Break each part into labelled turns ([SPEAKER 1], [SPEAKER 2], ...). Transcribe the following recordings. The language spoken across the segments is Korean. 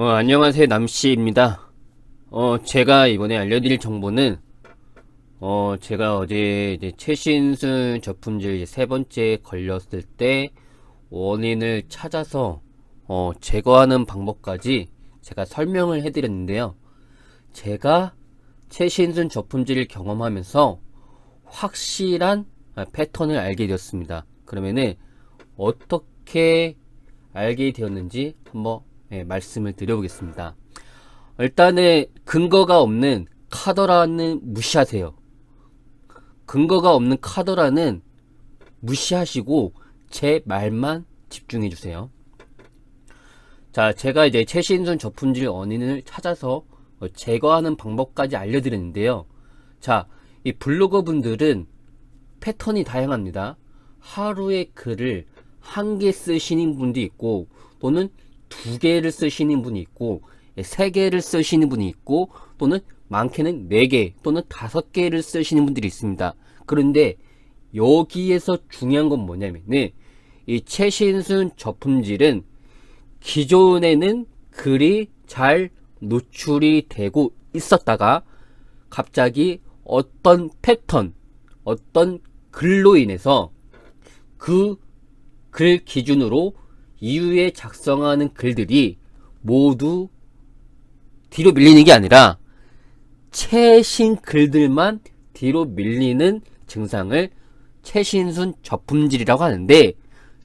[SPEAKER 1] 안녕하세요. 남씨입니다. 제가 이번에 알려드릴 정보는, 제가 어제 이제 최신순 저품질 이제 세 번째 걸렸을 때 원인을 찾아서, 제거하는 방법까지 제가 설명을 해드렸는데요. 제가 최신순 저품질을 경험하면서 확실한 패턴을 알게 되었습니다. 그러면은, 어떻게 알게 되었는지 한번 말씀을 드려보겠습니다. 일단은 근거가 없는 카더라는 무시하세요. 근거가 없는 카더라는 무시하시고 제 말만 집중해주세요. 자, 제가 이제 최신순 저품질 원인을 찾아서 제거하는 방법까지 알려드렸는데요. 자, 이 블로거 분들은 패턴이 다양합니다. 하루에 글을 한 개 쓰시는 분도 있고, 또는 두 개를 쓰시는 분이 있고, 세 개를 쓰시는 분이 있고, 또는 많게는 네 개 또는 다섯 개를 쓰시는 분들이 있습니다. 그런데 여기에서 중요한 건 뭐냐면은, 이 최신순 저품질은 기존에는 글이 잘 노출이 되고 있었다가 갑자기 어떤 패턴, 어떤 글로 인해서 그 글 기준으로 이후에 작성하는 글들이 모두 뒤로 밀리는 게 아니라 최신 글들만 뒤로 밀리는 증상을 최신순 저품질이라고 하는데,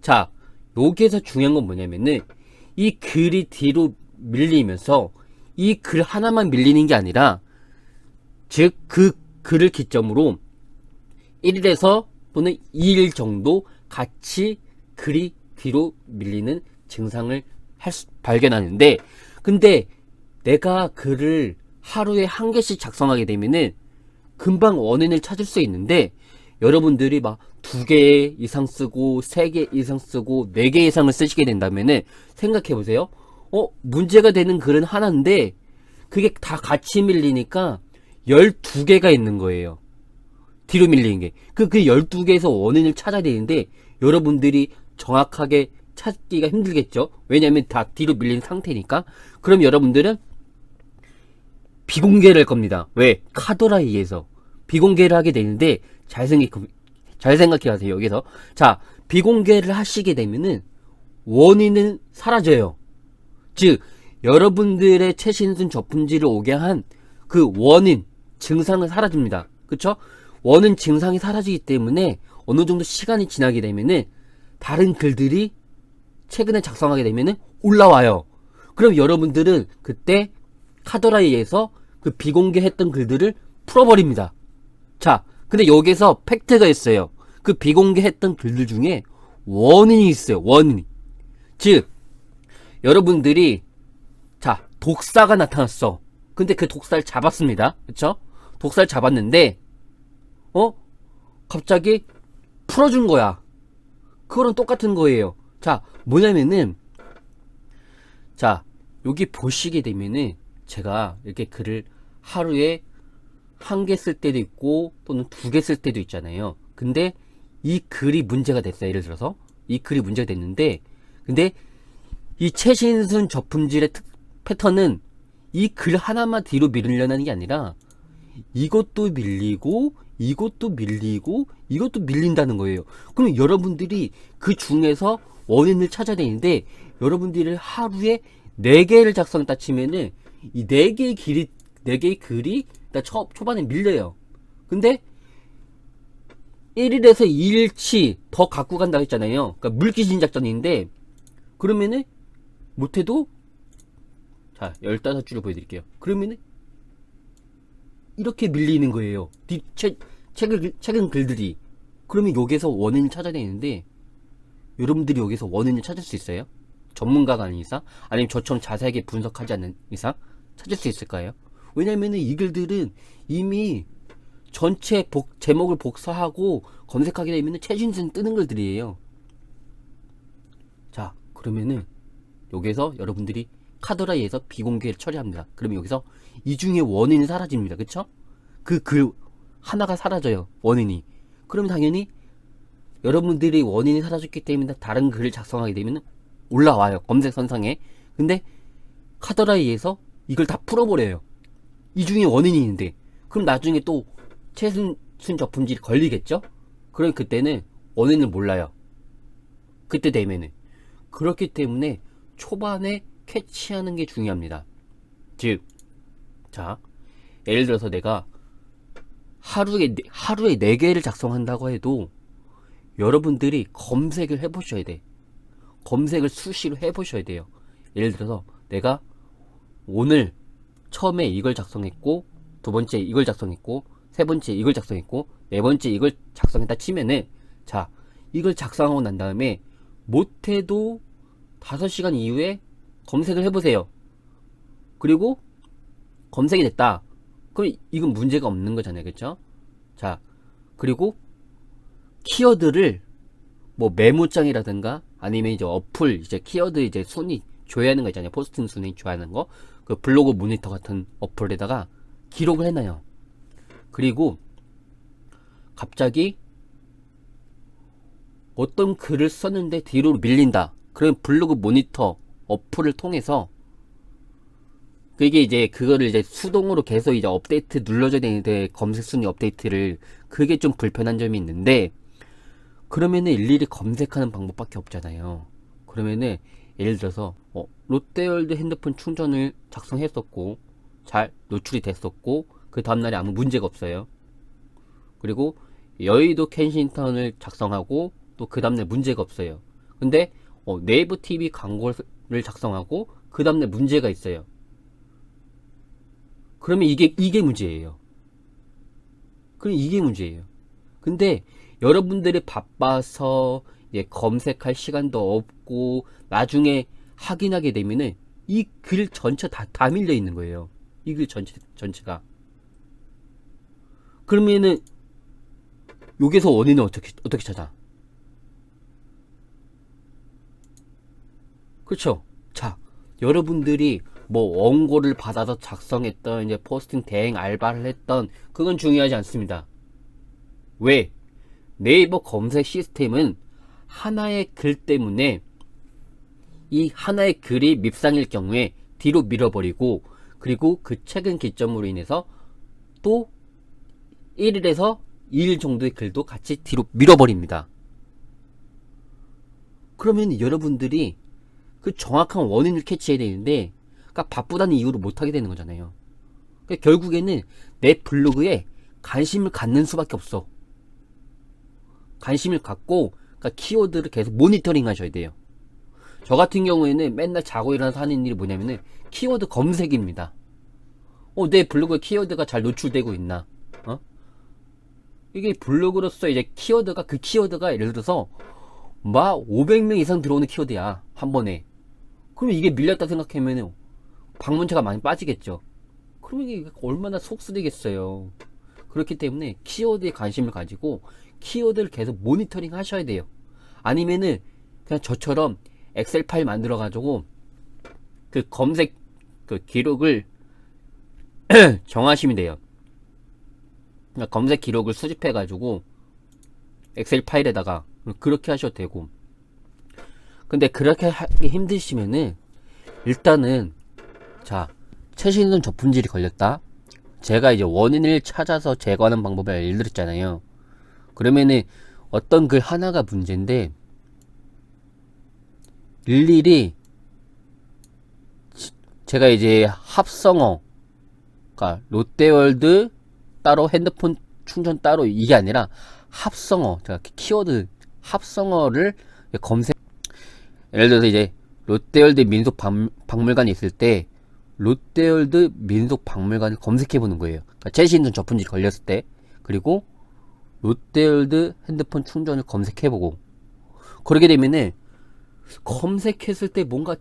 [SPEAKER 1] 자, 여기에서 중요한 건 뭐냐면은 이 글이 뒤로 밀리면서 이 글 하나만 밀리는 게 아니라, 즉 그 글을 기점으로 1일에서 또는 2일 정도 같이 글이 뒤로 밀리는 증상을 발견하는데, 근데 내가 글을 하루에 한 개씩 작성하게 되면은 금방 원인을 찾을 수 있는데, 여러분들이 막 두 개 이상 쓰고 세 개 이상 쓰고 네 개 이상을 쓰시게 된다면은 생각해 보세요. 문제가 되는 글은 하나인데 그게 다 같이 밀리니까 12개가 있는 거예요. 뒤로 밀리는 게. 그 12개에서 원인을 찾아야 되는데 여러분들이 정확하게 찾기가 힘들겠죠. 왜냐면 다 뒤로 밀린 상태니까. 그럼 여러분들은 비공개를 할 겁니다. 왜? 카더라에 의해서 비공개를 하게 되는데, 잘 생각해 하세요. 여기서 자, 비공개를 하시게 되면은 원인은 사라져요. 즉 여러분들의 최신순 저품질을 오게 한 그 원인 증상은 사라집니다. 그쵸? 원인 증상이 사라지기 때문에 어느 정도 시간이 지나게 되면은 다른 글들이 최근에 작성하게 되면은 올라와요. 그럼 여러분들은 그때 카더라에 의해서 그 비공개했던 글들을 풀어버립니다. 자, 근데 여기서 팩트가 있어요. 그 비공개했던 글들 중에 원인이 있어요. 원인이. 즉 여러분들이, 자, 독사가 나타났어. 근데 그 독사를 잡았습니다. 그쵸? 독사를 잡았는데 갑자기 풀어준 거야. 그거랑 똑같은 거예요. 자, 뭐냐면은, 자, 여기 보시게 되면은 제가 이렇게 글을 하루에 한 개 쓸 때도 있고 또는 두 개 쓸 때도 있잖아요. 근데 이 글이 문제가 됐어요. 예를 들어서 이 글이 문제가 됐는데, 근데 이 최신순 저품질의 패턴은 이 글 하나만 뒤로 밀려나는 게 아니라 이것도 밀리고 이것도 밀리고 이것도 밀린다는 거예요. 그럼 여러분들이 그 중에서 원인을 찾아야 되는데, 여러분들이 하루에 4개를 작성했다 치면은 이 4개의 글이 초반에 밀려요. 근데 1일에서 2일치 더 갖고 간다고 했잖아요. 그러니까 물귀신 작전인데, 그러면은 못해도, 자, 15줄을 보여드릴게요. 그러면은 이렇게 밀리는 거예요. 최근 글들이. 그러면 여기서 원인을 찾아야 되는데, 여러분들이 여기서 원인을 찾을 수 있어요? 전문가가 아닌 이상? 아니면 저처럼 자세하게 분석하지 않는 이상? 찾을 수 있을까요? 왜냐면은 이 글들은 이미 전체 제목을 복사하고 검색하게 되면은 최신순 뜨는 글들이에요. 자, 그러면은 여기서 여러분들이 카더라에서 비공개를 처리합니다. 그러면 여기서 이 중에 원인이 사라집니다. 그쵸? 그 글 하나가 사라져요. 원인이. 그럼 당연히 여러분들이 원인이 사라졌기 때문에 다른 글을 작성하게 되면 올라와요. 검색 선상에. 근데 카더라이에서 이걸 다 풀어버려요. 이 중에 원인이 있는데, 그럼 나중에 또 최신순 저품질이 걸리겠죠? 그럼 그때는 원인을 몰라요. 그때 되면은. 그렇기 때문에 초반에 캐치하는 게 중요합니다. 즉, 자, 예를 들어서 내가 하루에 4개를 작성한다고 해도 여러분들이 검색을 해보셔야 돼. 검색을 수시로 해보셔야 돼요. 예를 들어서 내가 오늘 처음에 이걸 작성했고, 두 번째 이걸 작성했고, 세 번째 이걸 작성했고, 네 번째 이걸 작성했다 치면은, 자, 이걸 작성하고 난 다음에 못해도 5시간 이후에 검색을 해보세요. 그리고 검색이 됐다. 그럼 이건 문제가 없는 거잖아요. 그쵸? 자, 그리고 키워드를 뭐 메모장이라든가 아니면 이제 어플 이제 키워드 이제 순위 조회하는 거 있잖아요. 포스팅 순위 조회하는 거. 그 블로그 모니터 같은 어플에다가 기록을 해놔요. 그리고 갑자기 어떤 글을 썼는데 뒤로 밀린다. 그럼 블로그 모니터 어플을 통해서 그게 이제 그거를 이제 수동으로 계속 이제 업데이트 눌러줘야 되는데 검색 순위 업데이트를 그게 좀 불편한 점이 있는데 그러면은 일일이 검색하는 방법밖에 없잖아요. 그러면은 예를 들어서 롯데월드 핸드폰 충전을 작성했었고 잘 노출이 됐었고 그 다음날에 아무 문제가 없어요. 그리고 여의도 켄싱턴을 작성하고 또 그 다음날 문제가 없어요. 근데 네이버 TV 광고를 작성하고 그 다음날 문제가 있어요. 그러면 이게 문제예요. 그럼 이게 문제예요. 근데 여러분들이 바빠서 검색할 시간도 없고 나중에 확인하게 되면은 이 글 전체 다 밀려 있는 거예요. 이 글 전체가. 그러면은 여기서 원인은 어떻게 찾아? 그렇죠? 자, 여러분들이 뭐 원고를 받아서 작성했던 이제 포스팅 대행 알바를 했던 그건 중요하지 않습니다. 왜? 네이버 검색 시스템은 하나의 글 때문에 이 하나의 글이 밉상일 경우에 뒤로 밀어버리고 그리고 그 최근 기점으로 인해서 또 1일에서 2일 정도의 글도 같이 뒤로 밀어버립니다. 그러면 여러분들이 그 정확한 원인을 캐치해야 되는데 그러니까 바쁘다는 이유로 못하게 되는 거잖아요. 그러니까 결국에는 내 블로그에 관심을 갖는 수밖에 없어. 관심을 갖고 그러니까 키워드를 계속 모니터링 하셔야 돼요. 저 같은 경우에는 맨날 자고 일어나서 하는 일이 뭐냐면은 키워드 검색입니다. 내 블로그에 키워드가 잘 노출되고 있나? 이게 블로그로서 이제 그 키워드가 예를 들어서 막 500명 이상 들어오는 키워드야. 한 번에. 그러면 이게 밀렸다 생각하면은 방문자가 많이 빠지겠죠. 그러면 이게 얼마나 속쓰리겠어요. 그렇기 때문에 키워드에 관심을 가지고 키워드를 계속 모니터링 하셔야 돼요. 아니면은 그냥 저처럼 엑셀 파일 만들어 가지고 그 검색 그 기록을 정하시면 돼요. 그러니까 검색 기록을 수집해 가지고 엑셀 파일에다가 그렇게 하셔도 되고. 근데 그렇게 하기 힘드시면은 일단은 자, 최신선 저품질이 걸렸다. 제가 이제 원인을 찾아서 제거하는 방법을 알려드렸잖아요. 그러면은 어떤 글 하나가 문제인데 일일이 제가 이제 합성어 그러니까 롯데월드 따로 핸드폰 충전 따로 이게 아니라 합성어 제가 키워드 합성어를 검색 예를 들어서 이제 롯데월드 민속 박물관이 있을 때 롯데월드 민속 박물관을 검색해 보는 거예요. 그러니까 최신선 저품질이 걸렸을 때 그리고 롯데월드 핸드폰 충전을 검색해 보고 그러게 되면은 검색했을 때 뭔가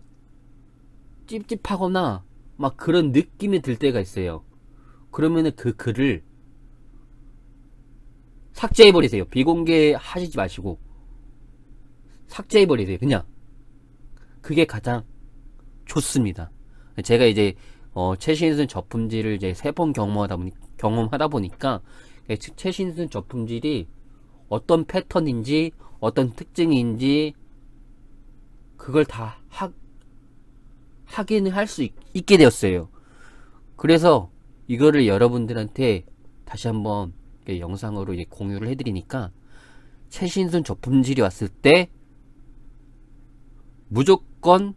[SPEAKER 1] 찝찝하거나 막 그런 느낌이 들 때가 있어요. 그러면은 그 글을 삭제해버리세요. 비공개 하시지 마시고 삭제해버리세요. 그냥 그게 가장 좋습니다. 제가 이제 최신순 저품질을 이제 3번 경험하다 보니까 최신순 저품질이 어떤 패턴인지 어떤 특징인지 그걸 다 확인을 할 수 있게 되었어요. 그래서 이거를 여러분들한테 다시 한번 영상으로 이제 공유를 해드리니까 최신순 저품질이 왔을 때 무조건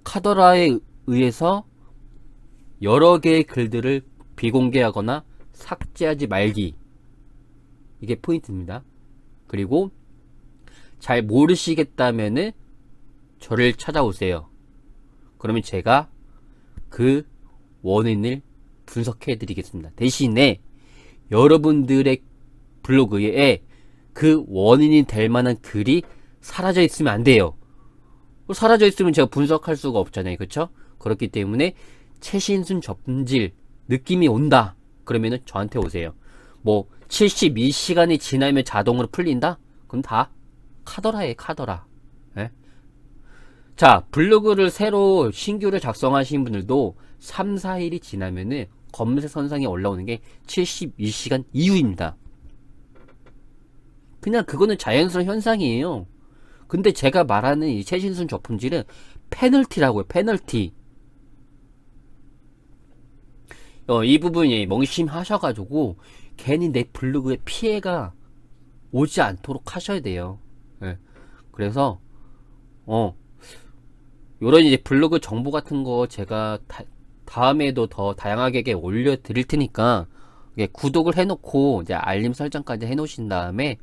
[SPEAKER 1] 카더라에 의해서 여러 개의 글들을 비공개하거나 삭제하지 말기. 이게 포인트입니다. 그리고 잘 모르시겠다면은 저를 찾아오세요. 그러면 제가 그 원인을 분석해 드리겠습니다. 대신에 여러분들의 블로그에 그 원인이 될 만한 글이 사라져 있으면 안 돼요. 사라져 있으면 제가 분석할 수가 없잖아요. 그쵸? 그렇기 때문에 최신순 저품질 느낌이 온다. 그러면은 저한테 오세요. 뭐 72시간이 지나면 자동으로 풀린다? 그럼 다 카더라예요. 카더라. 예? 자, 블로그를 새로 신규를 작성하신 분들도 3, 4일이 지나면은 검색 선상에 올라오는 게 72시간 이후입니다. 그냥 그거는 자연스러운 현상이에요. 근데 제가 말하는 이 최신순 저품질은 페널티라고요. 페널티. 이 부분이 멍심하셔가지고 괜히 내 블로그에 피해가 오지 않도록 하셔야 돼요. 예. 그래서 요런 이제 블로그 정보 같은 거 제가 다음에도 더 다양하게 올려 드릴 테니까 구독을 해놓고 이제 알림 설정까지 해놓으신 다음에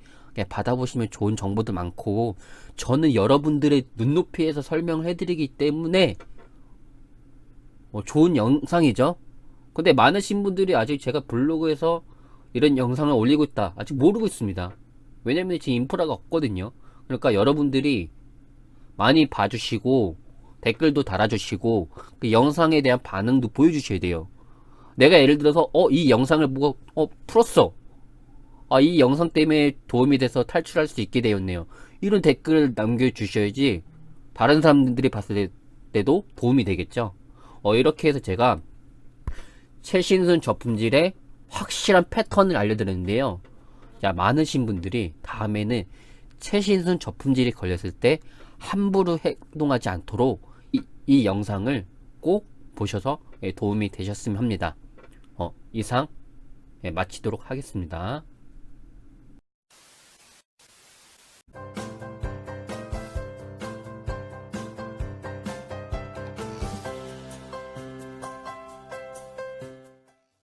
[SPEAKER 1] 받아보시면 좋은 정보도 많고, 저는 여러분들의 눈높이에서 설명을 해드리기 때문에 좋은 영상이죠. 근데 많으신 분들이 아직 제가 블로그에서 이런 영상을 올리고 있다 아직 모르고 있습니다. 왜냐면 지금 인프라가 없거든요. 그러니까 여러분들이 많이 봐주시고 댓글도 달아주시고 그 영상에 대한 반응도 보여주셔야 돼요. 내가 예를 들어서 이 영상을 보고 풀었어, 이 영상 때문에 도움이 돼서 탈출할 수 있게 되었네요, 이런 댓글을 남겨주셔야지 다른 사람들이 봤을 때도 도움이 되겠죠. 이렇게 해서 제가 최신순 저품질의 확실한 패턴을 알려드렸는데요. 자, 많으신 분들이 다음에는 최신순 저품질이 걸렸을 때 함부로 행동하지 않도록 이 영상을 꼭 보셔서 도움이 되셨으면 합니다. 이상 마치도록 하겠습니다.